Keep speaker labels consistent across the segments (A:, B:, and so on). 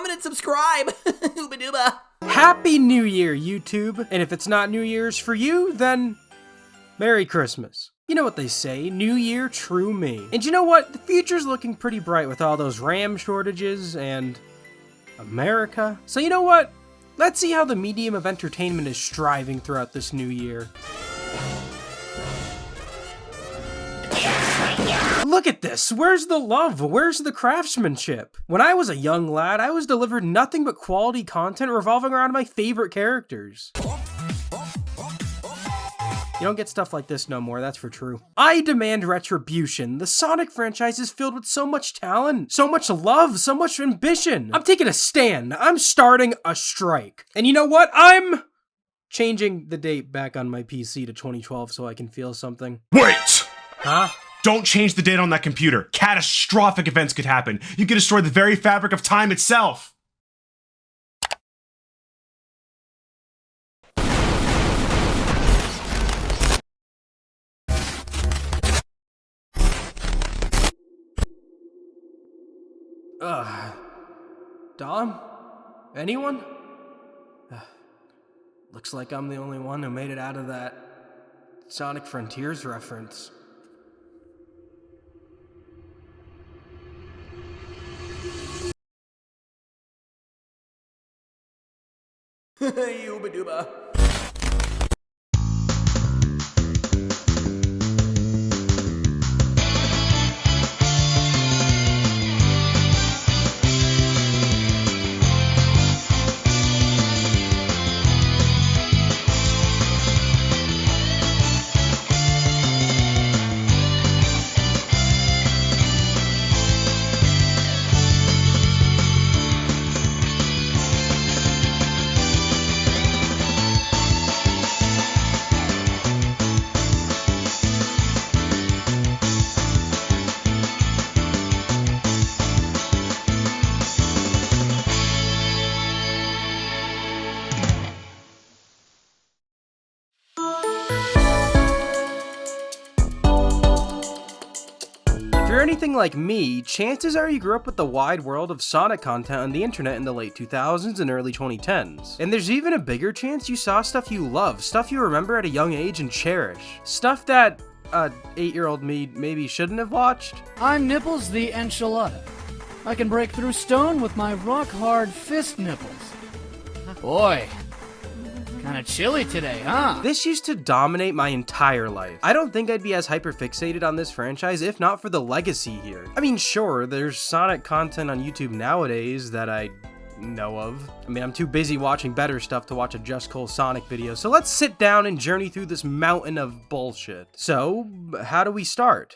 A: comment, and subscribe. Ooba dooba.
B: Happy New Year, YouTube. And if it's not New Year's for you, then Merry Christmas. You know what they say, New Year, true me. And you know what? The future's looking pretty bright with all those RAM shortages and America. So you know what? Let's see how the medium of entertainment is striving throughout this new year. Look at this, where's the love? Where's the craftsmanship? When I was a young lad, I was delivered nothing but quality content revolving around my favorite characters. You don't get stuff like this no more, that's for true. I demand retribution. The Sonic franchise is filled with so much talent, so much love, so much ambition. I'm taking a stand. I'm starting a strike. And you know what? I'm changing the date back on my PC to 2012 so I can feel something.
C: Wait!
B: Huh?
C: Don't change the date on that computer. Catastrophic events could happen. You could destroy the very fabric of time itself.
B: Dom? Anyone? Looks like I'm the only one who made it out of that Sonic Frontiers reference.
A: Ooba dooba.
B: If you're anything like me, chances are you grew up with the wide world of Sonic content on the internet in the late 2000s and early 2010s. And there's even a bigger chance you saw stuff you love, stuff you remember at a young age and cherish. Stuff that 8-year-old me maybe shouldn't have watched.
D: I'm Nipples the Enchilada. I can break through stone with my rock-hard fist nipples. Boy, kinda chilly today, huh?
B: This used to dominate my entire life. I don't think I'd be as hyper-fixated on this franchise if not for the legacy here. I mean, sure, there's Sonic content on YouTube nowadays that I know of. I mean, I'm too busy watching better stuff to watch a Just Cole Sonic video, so let's sit down and journey through this mountain of bullshit. So, how do we start?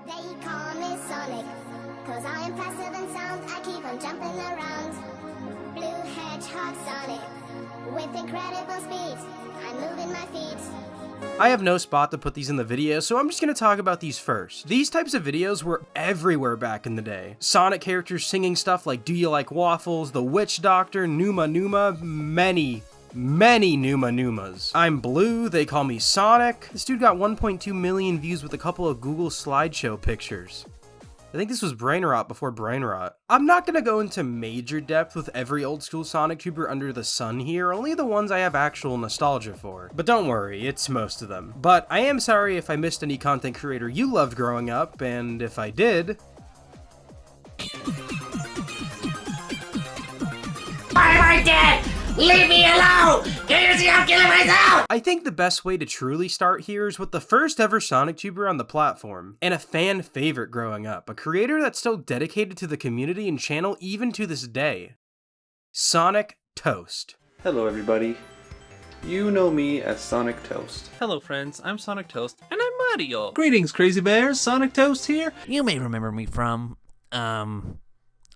E: They call me Sonic, 'cause I am faster than sound. I keep on jumping around. Blue Hedgehog Sonic, with incredible speed, I'm moving my feet.
B: I have no spot to put these in the video, so I'm just gonna talk about these first. These types of videos were everywhere back in the day. Sonic characters singing stuff like Do You Like Waffles, The Witch Doctor, Numa Numa, many Numa Numas. I'm Blue, they call me Sonic. This dude got 1.2 million views with a couple of Google slideshow pictures. I think this was brain rot before brain rot. I'm not gonna go into major depth with every old school Sonic tuber under the sun here, only the ones I have actual nostalgia for. But don't worry, it's most of them. But I am sorry if I missed any content creator you loved growing up, and if I did...
F: Why am I dead? Leave me alone! Can't you see I'm killing myself?
B: I think the best way to truly start here is with the first ever Sonic tuber on the platform, and a fan favorite growing up, a creator that's still dedicated to the community and channel even to this day. Sonic Toast.
G: Hello everybody. You know me as Sonic Toast.
H: Hello friends, I'm Sonic Toast, and I'm Mario.
I: Greetings, Crazy Bears. Sonic Toast here.
J: You may remember me from,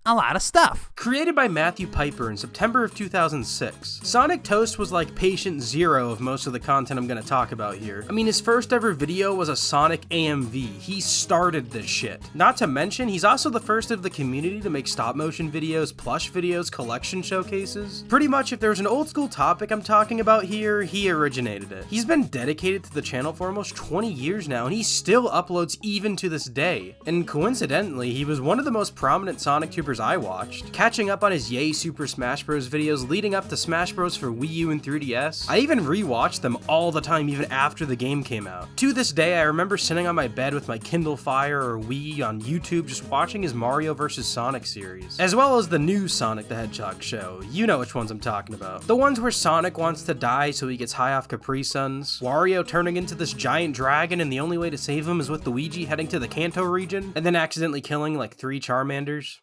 J: a lot of stuff.
B: Created by Matthew Piper in September of 2006, Sonic Toast was like patient zero of most of the content I'm gonna talk about here. I mean, his first ever video was a Sonic AMV. He started this shit. Not to mention, he's also the first of the community to make stop motion videos, plush videos, collection showcases. Pretty much, if there's an old school topic I'm talking about here, he originated it. He's been dedicated to the channel for almost 20 years now, and he still uploads even to this day. And coincidentally, he was one of the most prominent Sonic tubers YouTubers I watched, catching up on his Yay Super Smash Bros videos leading up to Smash Bros for Wii U and 3DS. I even rewatched them all the time even after the game came out. To this day, I remember sitting on my bed with my Kindle Fire or Wii on YouTube just watching his Mario vs. Sonic series, as well as the new Sonic the Hedgehog show. You know which ones I'm talking about. The ones where Sonic wants to die so he gets high off Capri Suns, Wario turning into this giant dragon and the only way to save him is with Luigi heading to the Kanto region, and then accidentally killing like 3 Charmanders.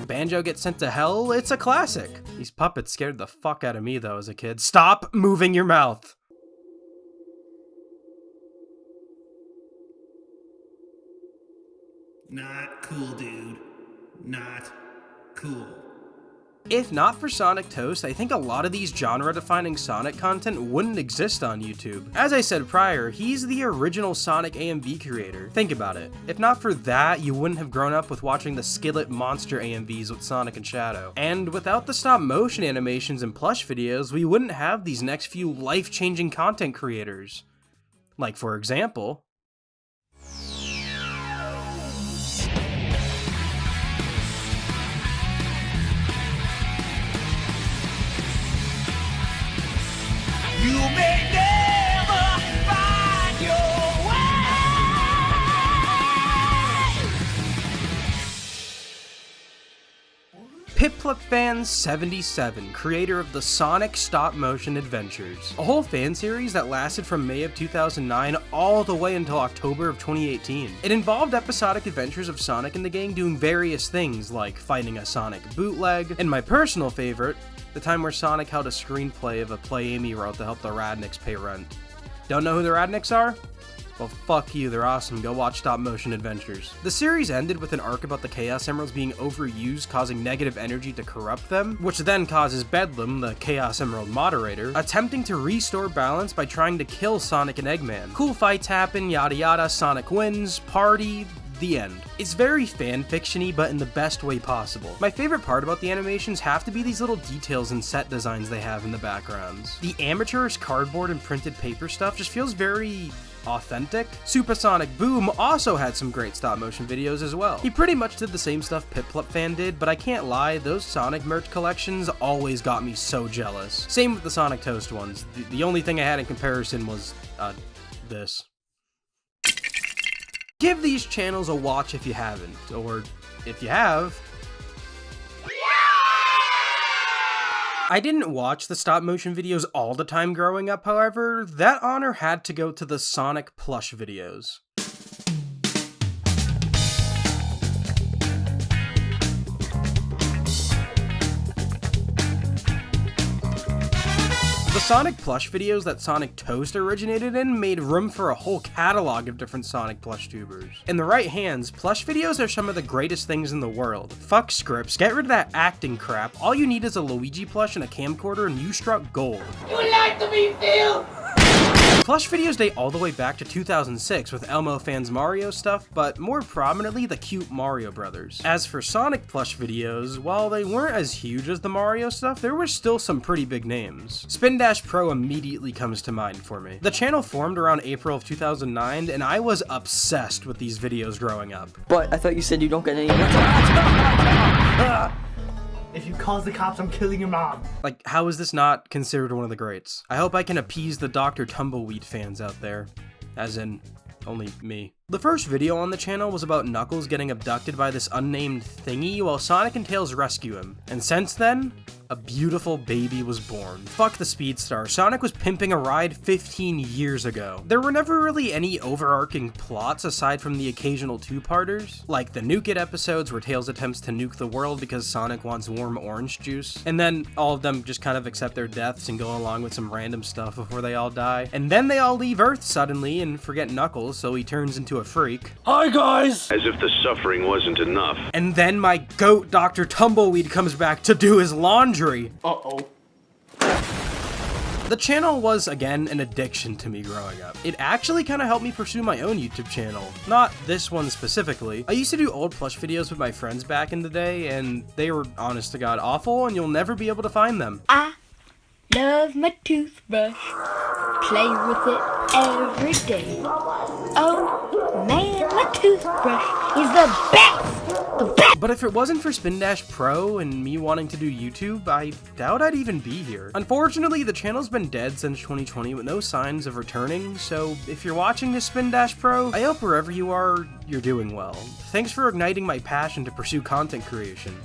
B: Banjo gets sent to hell. It's a classic. These puppets scared the fuck out of me though as a kid. Stop moving your mouth.
I: Not cool, dude. Not cool.
B: If not for Sonic Toast, I think a lot of these genre-defining Sonic content wouldn't exist on YouTube. As I said prior, he's the original Sonic AMV creator. Think about it. If not for that, you wouldn't have grown up with watching the Skillet Monster AMVs with Sonic and Shadow. And without the stop-motion animations and plush videos, we wouldn't have these next few life-changing content creators. Like, for example,
F: You may never find your way.
B: PipLipFan77, creator of the Sonic stop-motion adventures, a whole fan series that lasted from May of 2009 all the way until October of 2018. It involved episodic adventures of Sonic and the gang doing various things like fighting a Sonic bootleg, and my personal favorite, the time where Sonic held a screenplay of a play Amy wrote to help the Radnicks pay rent. Don't know who the Radnicks are? Well, fuck you, they're awesome. Go watch Stop Motion Adventures. The series ended with an arc about the Chaos Emeralds being overused, causing negative energy to corrupt them, which then causes Bedlam, the Chaos Emerald moderator, attempting to restore balance by trying to kill Sonic and Eggman. Cool fights happen, yada yada, Sonic wins, party, the end. It's very fan-fiction-y, but in the best way possible. My favorite part about the animations have to be these little details and set designs they have in the backgrounds. The amateurish cardboard and printed paper stuff just feels very authentic. Supersonic Boom also had some great stop-motion videos as well. He pretty much did the same stuff PipLipFan did, but I can't lie, those Sonic merch collections always got me so jealous. Same with the Sonic Toast ones. The only thing I had in comparison was, this. Give these channels a watch if you haven't, or if you have. I didn't watch the stop-motion videos all the time growing up, however. That honor had to go to the Sonic plush videos. The Sonic plush videos that Sonic Toast originated in made room for a whole catalog of different Sonic plush tubers. In the right hands, plush videos are some of the greatest things in the world. Fuck scripts, get rid of that acting crap, all you need is a Luigi plush and a camcorder and you struck gold.
F: You like to be filled.
B: Plush videos date all the way back to 2006 with Elmo fans Mario stuff, but more prominently the cute Mario brothers. As for Sonic plush videos, while they weren't as huge as the Mario stuff, there were still some pretty big names. Spin Dash Pro immediately comes to mind for me. The channel formed around April of 2009, and I was obsessed with these videos growing up.
K: But I thought you said you don't get any.
L: If you cause the cops, I'm killing your mom.
B: Like, how is this not considered one of the greats? I hope I can appease the Dr. Tumbleweed fans out there. As in, only me. The first video on the channel was about Knuckles getting abducted by this unnamed thingy while Sonic and Tails rescue him. And since then, a beautiful baby was born. Fuck the Speedstar, Sonic was pimping a ride 15 years ago. There were never really any overarching plots aside from the occasional two-parters, like the Nuke It episodes where Tails attempts to nuke the world because Sonic wants warm orange juice, and then all of them just kind of accept their deaths and go along with some random stuff before they all die. And then they all leave Earth suddenly and forget Knuckles, so he turns into a freak. Hi guys!
M: As if the suffering wasn't enough.
B: And then my goat Dr. Tumbleweed comes back to do his laundry.
L: Uh-oh.
B: The channel was, again, an addiction to me growing up. It actually kind of helped me pursue my own YouTube channel. Not this one specifically. I used to do old plush videos with my friends back in the day, and they were, honest to God, awful, and you'll never be able to find them.
N: I love my toothbrush. Play with it every day. Oh, man, my toothbrush is the best!
B: But if it wasn't for Spin Dash Pro and me wanting to do YouTube, I doubt I'd even be here. Unfortunately, the channel's been dead since 2020 with no signs of returning, so if you're watching this Spin Dash Pro, I hope wherever you are, you're doing well. Thanks for igniting my passion to pursue content creation.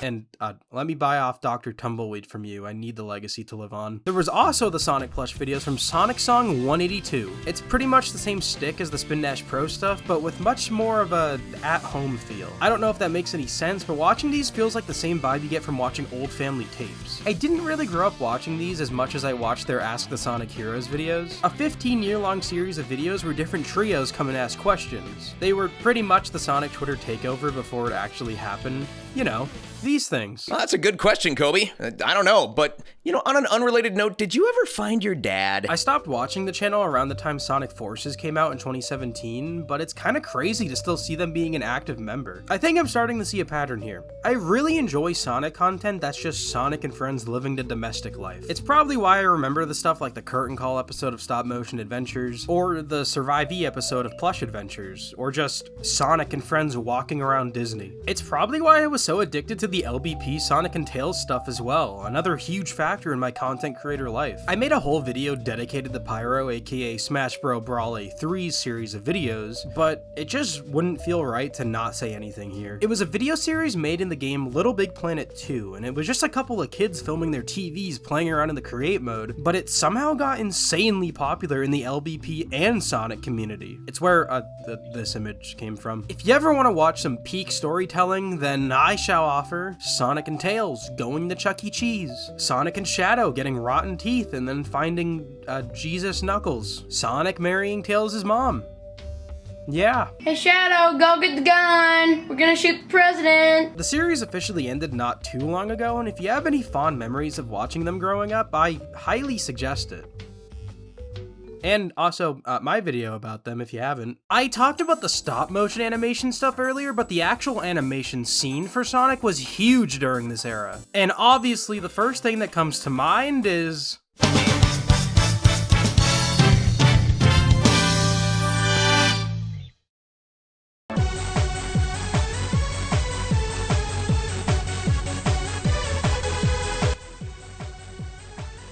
B: And let me buy off Dr. Tumbleweed from you. I need the legacy to live on. There was also the Sonic plush videos from Sonic Song 182. It's pretty much the same stick as the Spin Dash Pro stuff, but with much more of a at-home feel. I don't know if that makes any sense, but watching these feels like the same vibe you get from watching old family tapes. I didn't really grow up watching these as much as I watched their Ask the Sonic Heroes videos. A 15-year-long series of videos where different trios come and ask questions. They were pretty much the Sonic Twitter takeover before it actually happened. You know, these things.
K: Well, that's a good question, Kobe. I don't know, but, you know, on an unrelated note, did you ever find your dad?
B: I stopped watching the channel around the time Sonic Forces came out in 2017, but it's kind of crazy to still see them being an active member. I think I'm starting to see a pattern here. I really enjoy Sonic content that's just Sonic and friends living the domestic life. It's probably why I remember the stuff like the Curtain Call episode of Stop Motion Adventures, or the Survivee episode of Plush Adventures, or just Sonic and friends walking around Disney. It's probably why I was so addicted to the LBP Sonic and Tails stuff as well, another huge factor in my content creator life. I made a whole video dedicated to Pyro, aka Smash Bro Brawl A3's series of videos, but it just wouldn't feel right to not say anything here. It was a video series made in the game Little Big Planet 2, and it was just a couple of kids filming their TVs playing around in the create mode, but it somehow got insanely popular in the LBP and Sonic community. It's where this image came from. If you ever want to watch some peak storytelling, then I shall offer Sonic and Tails going to Chuck E. Cheese, Sonic and Shadow getting rotten teeth and then finding Jesus Knuckles, Sonic marrying Tails' mom. Yeah.
N: Hey Shadow, go get the gun! We're gonna shoot the president!
B: The series officially ended not too long ago, and if you have any fond memories of watching them growing up, I highly suggest it. And also, my video about them if you haven't. I talked about the stop motion animation stuff earlier, but the actual animation scene for Sonic was huge during this era. And obviously the first thing that comes to mind is...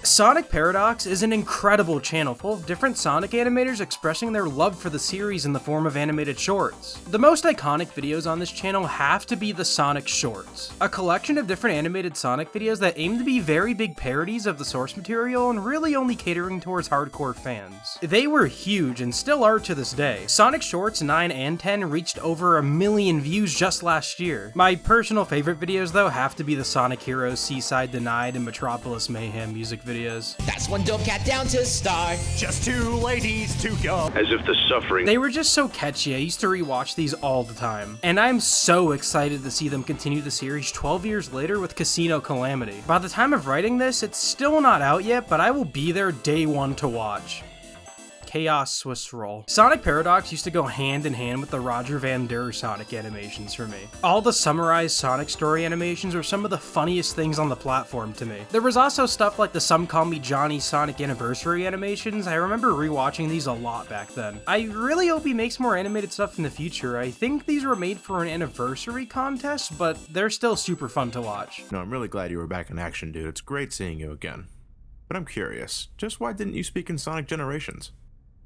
B: Sonic Paradox is an incredible channel full of different Sonic animators expressing their love for the series in the form of animated shorts. The most iconic videos on this channel have to be the Sonic Shorts, a collection of different animated Sonic videos that aim to be very big parodies of the source material and really only catering towards hardcore fans. They were huge and still are to this day. Sonic Shorts 9 and 10 reached over 1 million views just last year. My personal favorite videos though have to be the Sonic Heroes Seaside Denied and Metropolis Mayhem music videos.
F: That's one dope cat down to start.
O: Just 2 ladies to go.
M: As if the suffering...
B: They were just so catchy. I used to rewatch these all the time. And I'm so excited to see them continue the series 12 years later with Casino Calamity. By the time of writing this, it's still not out yet, but I will be there day one to watch. Chaos Swiss roll. Sonic Paradox used to go hand in hand with the Roger Van Der Sonic animations for me. All the summarized Sonic story animations were some of the funniest things on the platform to me. There was also stuff like the Some Call Me Johnny Sonic Anniversary animations. I remember rewatching these a lot back then. I really hope he makes more animated stuff in the future. I think these were made for an anniversary contest, but they're still super fun to watch.
P: No, I'm really glad you were back in action, dude. It's great seeing you again. But I'm curious, just why didn't you speak in Sonic Generations?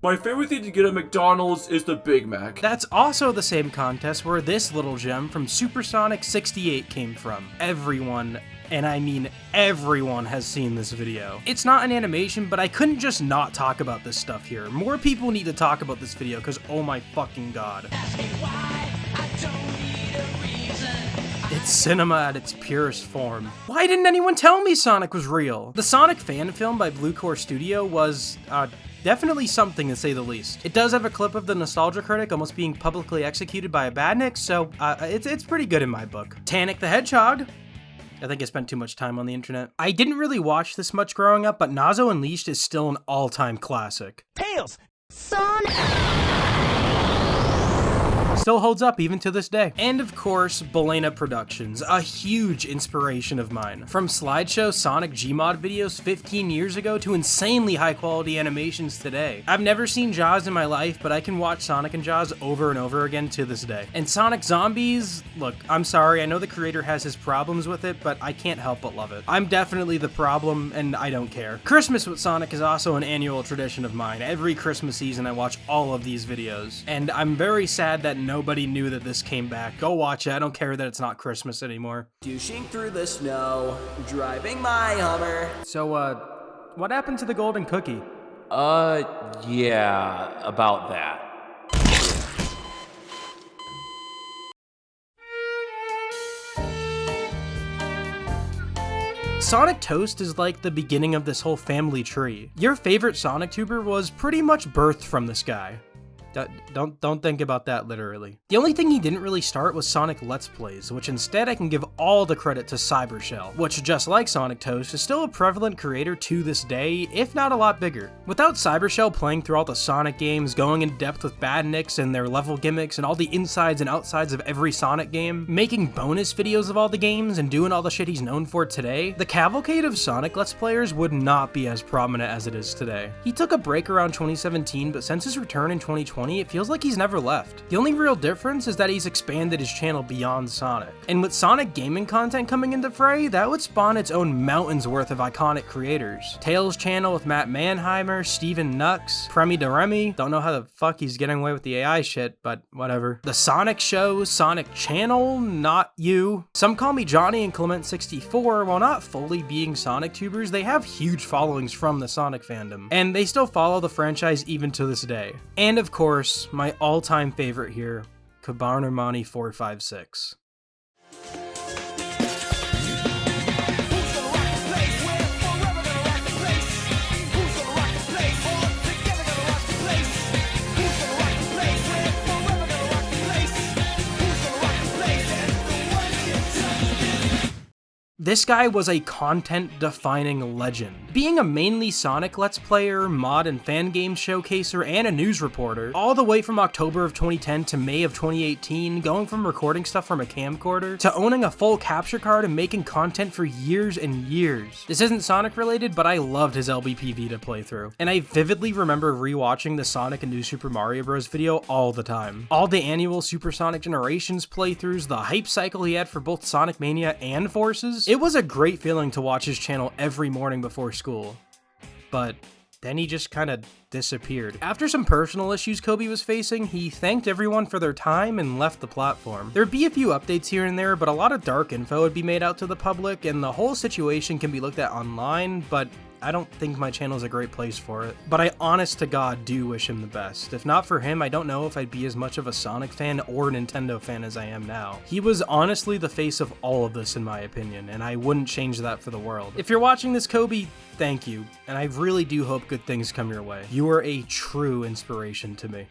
Q: My favorite thing to get at McDonald's is the Big Mac.
B: That's also the same contest where this little gem from Supersonic 68 came from. Everyone, and I mean everyone, has seen this video. It's not an animation, but I couldn't just not talk about this stuff here. More people need to talk about this video, because oh my fucking god. It's cinema at its purest form. Why didn't anyone tell me Sonic was real? The Sonic fan film by Blue Core Studio was, definitely something to say the least. It does have a clip of the Nostalgia Critic almost being publicly executed by a badnik, so it's pretty good in my book. Tanik the Hedgehog. I think I spent too much time on the internet. I didn't really watch this much growing up, but Nazo Unleashed is still an all-time classic.
O: Tails!
E: Sonic!
B: still holds up even to this day. And of course, Belena Productions, a huge inspiration of mine. From slideshow Sonic Gmod videos 15 years ago to insanely high quality animations today. I've never seen Jaws in my life, but I can watch Sonic and Jaws over and over again to this day. And Sonic Zombies, look, I'm sorry, I know the creator has his problems with it, but I can't help but love it. I'm definitely the problem, and I don't care. Christmas with Sonic is also an annual tradition of mine. Every Christmas season I watch all of these videos, and I'm very sad that nobody knew that this came back. Go watch it, I don't care that it's not Christmas anymore.
A: Douching through the snow, driving my Hummer.
B: So, what happened to the golden cookie?
H: Yeah, about that.
B: Sonic Toast is like the beginning of this whole family tree. Your favorite Sonic tuber was pretty much birthed from this guy. Don't think about that literally. The only thing he didn't really start was Sonic Let's Plays, which instead I can give all the credit to Cybershell, which just like Sonic Toast is still a prevalent creator to this day, if not a lot bigger. Without Cybershell playing through all the Sonic games, going in depth with badniks and their level gimmicks and all the insides and outsides of every Sonic game, making bonus videos of all the games and doing all the shit he's known for today, the cavalcade of Sonic Let's Players would not be as prominent as it is today. He took a break around 2017, but since his return in 2020, it feels like he's never left. The only real difference is that he's expanded his channel beyond Sonic. And with Sonic gaming content coming into fray, that would spawn its own mountains worth of iconic creators. Tails channel with Matt Mannheimer, Steven Nux, Premi de Remy, don't know how the fuck he's getting away with the AI shit, but whatever. The Sonic Show, Sonic Channel, not you. Some call me Johnny and Clement64, while not fully being Sonic tubers, they have huge followings from the Sonic fandom. And they still follow the franchise even to this day. And of course, my all-time favorite here, Kabarnermani456. This guy was a content-defining legend. Being a mainly Sonic Let's Player, mod and fan game showcaser, and a news reporter, all the way from October of 2010 to May of 2018, going from recording stuff from a camcorder, to owning a full capture card and making content for years and years. This isn't Sonic related, but I loved his LBP Vita playthrough, and I vividly remember rewatching the Sonic and New Super Mario Bros. Video all the time. All the annual Super Sonic Generations playthroughs, the hype cycle he had for both Sonic Mania and Forces. It was a great feeling to watch his channel every morning before school, but then he just kind of disappeared. After some personal issues Kobe was facing, he thanked everyone for their time and left the platform. There'd be a few updates here and there, but a lot of dark info would be made out to the public, and the whole situation can be looked at online, but I don't think my channel is a great place for it. But I honest to God do wish him the best. If not for him, I don't know if I'd be as much of a Sonic fan or Nintendo fan as I am now. He was honestly the face of all of this in my opinion, and I wouldn't change that for the world. If you're watching this, Kobe, thank you, and I really do hope good things come your way. You are a true inspiration to me.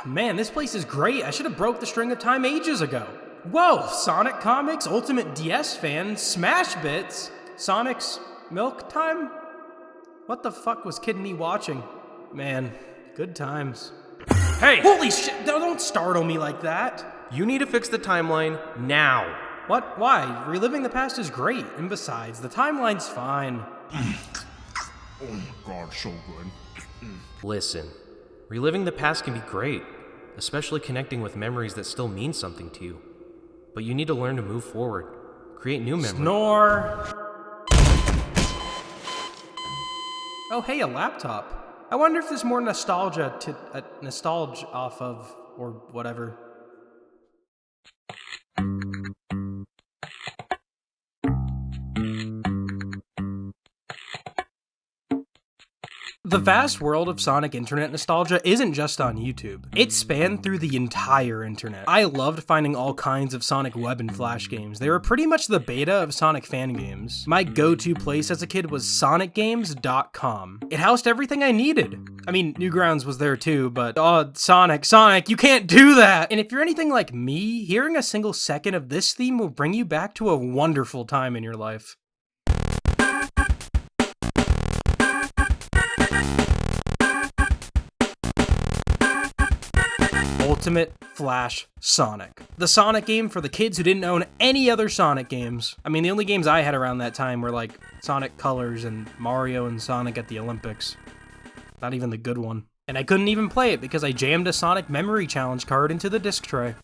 B: Man, this place is great. I should have broke the string of time ages ago. Whoa, Sonic Comics, Ultimate DS fan, Smash Bits, Sonic's Milk Time? What the fuck was Kid Me watching? Man, good times.
R: Hey!
B: Holy shit, don't startle me like that.
R: You need to fix the timeline now.
B: What? Why? Reliving the past is great, and besides, the timeline's fine.
P: Oh my god, so good.
R: Listen, reliving the past can be great, especially connecting with memories that still mean something to you. But you need to learn to move forward, create new memories.
B: Snore! Oh hey, a laptop. I wonder if there's more nostalgia off of, or whatever. The vast world of Sonic internet nostalgia isn't just on YouTube. It spanned through the entire internet. I loved finding all kinds of Sonic web and flash games. They were pretty much the beta of Sonic fan games. My go-to place as a kid was sonicgames.com. It housed everything I needed. I mean, Newgrounds was there too, but oh, Sonic, you can't do that! And if you're anything like me, hearing a single second of this theme will bring you back to a wonderful time in your life. Ultimate Flash Sonic. The Sonic game for the kids who didn't own any other Sonic games. I mean, the only games I had around that time were like Sonic Colors and Mario and Sonic at the Olympics. Not even the good one. And I couldn't even play it because I jammed a Sonic Memory Challenge card into the disc tray.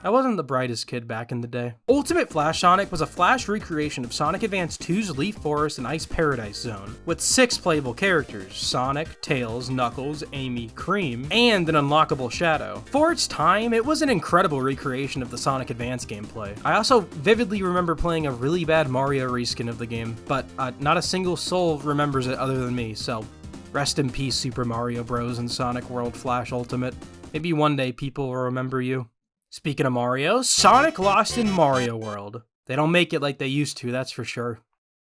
B: I wasn't the brightest kid back in the day. Ultimate Flash Sonic was a Flash recreation of Sonic Advance 2's Leaf Forest and Ice Paradise Zone, with 6 playable characters: Sonic, Tails, Knuckles, Amy, Cream, and an unlockable Shadow. For its time, it was an incredible recreation of the Sonic Advance gameplay. I also vividly remember playing a really bad Mario reskin of the game, but not a single soul remembers it other than me, so rest in peace, Super Mario Bros. And Sonic World Flash Ultimate. Maybe one day people will remember you. Speaking of Mario, Sonic lost in Mario World. They don't make it like they used to, that's for sure.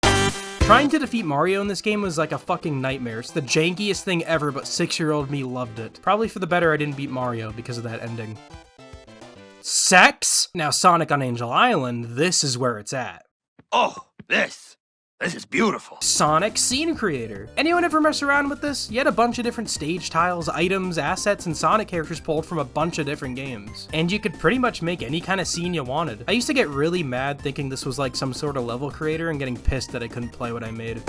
B: Trying to defeat Mario in this game was like a fucking nightmare. It's the jankiest thing ever, but 6-year-old me loved it. Probably for the better I didn't beat Mario because of that ending. Sex? Now Sonic on Angel Island, this is where it's at.
O: Oh, this is beautiful.
B: Sonic Scene Creator. Anyone ever mess around with this? You had a bunch of different stage tiles, items, assets, and Sonic characters pulled from a bunch of different games. And you could pretty much make any kind of scene you wanted. I used to get really mad thinking this was like some sort of level creator and getting pissed that I couldn't play what I made.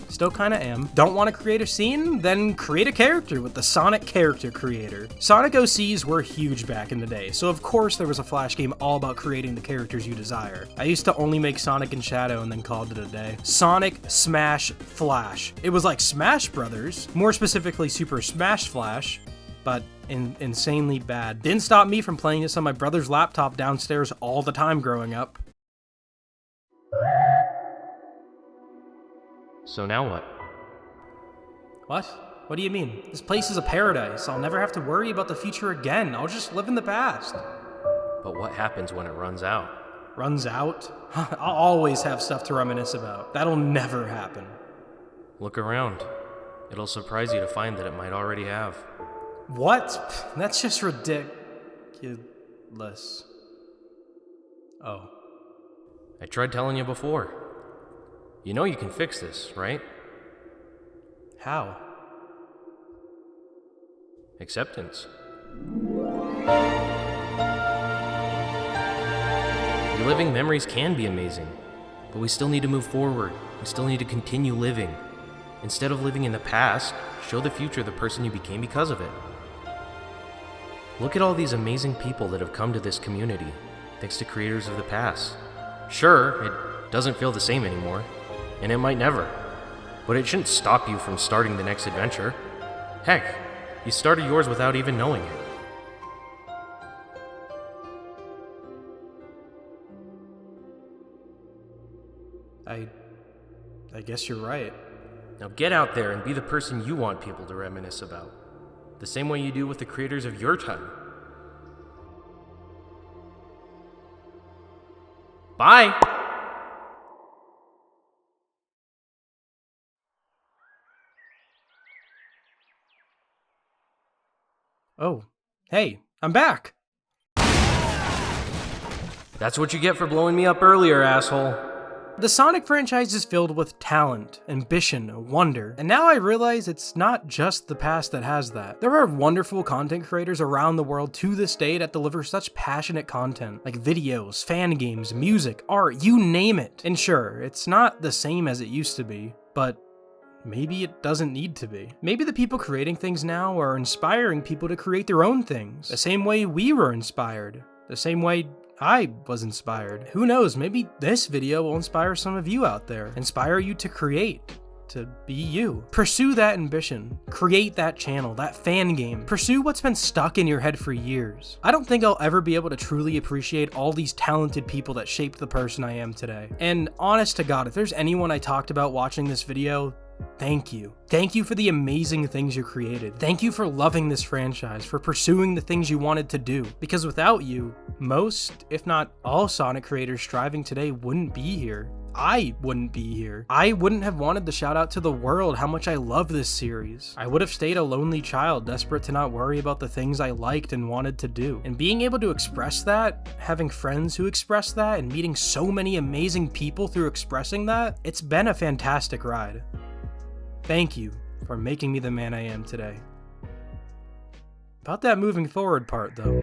B: Still kinda am. Don't want to create a scene? Then create a character with the Sonic Character Creator. Sonic OCs were huge back in the day, so of course there was a Flash game all about creating the characters you desire. I used to only make Sonic and Shadow and then called it a day. Sonic Smash Flash. It was like Smash Brothers, more specifically Super Smash Flash, but insanely bad. Didn't stop me from playing this on my brother's laptop downstairs all the time growing up.
R: So now what?
B: What? What do you mean? This place is a paradise. I'll never have to worry about the future again. I'll just live in the past.
R: But what happens when it runs out?
B: Runs out? I'll always have stuff to reminisce about. That'll never happen.
R: Look around. It'll surprise you to find that it might already have.
B: What? That's just ridiculous. Oh.
R: I tried telling you before. You know you can fix this, right?
B: How?
R: Acceptance. Reliving memories can be amazing, but we still need to move forward. We still need to continue living. Instead of living in the past, show the future the person you became because of it. Look at all these amazing people that have come to this community, thanks to creators of the past. Sure, it doesn't feel the same anymore. And it might never. But it shouldn't stop you from starting the next adventure. Heck, you started yours without even knowing it.
B: I guess you're right.
R: Now get out there and be the person you want people to reminisce about. The same way you do with the creators of your time. Bye!
B: Oh, hey, I'm back!
R: That's what you get for blowing me up earlier, asshole.
B: The Sonic franchise is filled with talent, ambition, wonder, and now I realize it's not just the past that has that. There are wonderful content creators around the world to this day that deliver such passionate content, like videos, fan games, music, art, you name it. And sure, it's not the same as it used to be, but maybe it doesn't need to be. Maybe the people creating things now are inspiring people to create their own things, the same way we were inspired, the same way I was inspired. Who knows, maybe this video will inspire some of you out there, inspire you to create, to be you. Pursue that ambition, create that channel, that fan game, pursue what's been stuck in your head for years. I don't think I'll ever be able to truly appreciate all these talented people that shaped the person I am today. And honest to God, if there's anyone I talked about watching this video, thank you. Thank you for the amazing things you created. Thank you for loving this franchise, for pursuing the things you wanted to do. Because without you, most, if not all Sonic creators striving today wouldn't be here. I wouldn't be here. I wouldn't have wanted to shout out to the world how much I love this series. I would have stayed a lonely child, desperate to not worry about the things I liked and wanted to do. And being able to express that, having friends who express that, and meeting so many amazing people through expressing that, it's been a fantastic ride. Thank you for making me the man I am today. About that moving forward part, though.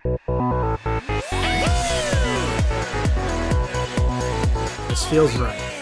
B: This feels right.